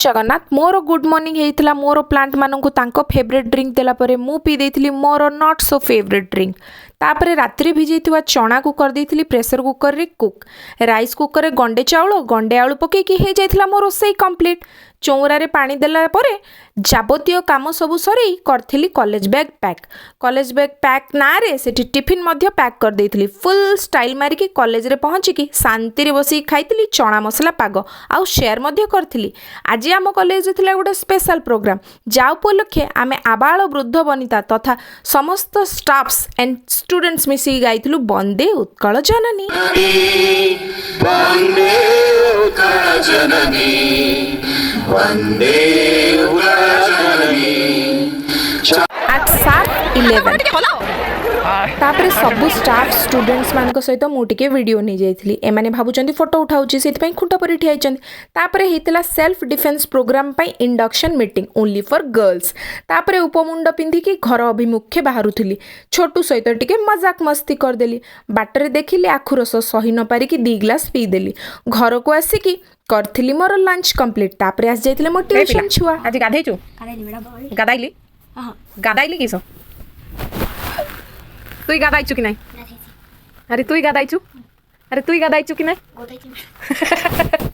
Jagannath more good morning होता मोर plant मानक favourite drink देला परे मु पी देती more not so favourite drink तापर रात्रि भिजई चना को कर देती प्रेसर कुकर रे कुक राइस कुकर रे गंडे आलू पकईकी हो जाता मोर रोसई कंप्लीट चौरा पानी देला परे जाबतीय काम सब सरई करी कॉलेज बैग पैक ना रे सेठी टिफिन मध्य पैक कर देती फुल स्टाइल मारिकी कॉलेज रे पहुँचिकी शांति बस खाई चना मसला पाग आउ शेयर मध्य करी आज आम कॉलेज थिला गोटे स्पेशल प्रोग्राम जा उपलक्षे आम आबाल वृद्ध वनिता तथा समस्त स्टाफ्स एंड स्टूडेंट्स मिसी गाइथिलु वंदे उत्कल जननी at sharp 11 तापर सबू स्टाफ स्टूडेंट्स मान सहित मुझे वीडियो नहीं जाइली एमाने भावुं फोटो उठाऊँगी से खुंट पर ठिया तापर होता self defence programme induction meeting only for girls तापर उपमुंड पिंधिकी घर अभिमुखे बाहरुली छोटू सहित टिके मजाक मस्ती करदेली बाटर देखिली आखु रस सही न पारिकी 2 ग्लास पीदेली घर को आसिकी करथिली मोर लंच कंप्लीट तापर आस जाइतिले मोर ट्यूशन छुआ आज गाधैछु गादाइली गादाइली किस तुई गादाइछु कि नहीं अरे तुई गादाइछु कि नहीं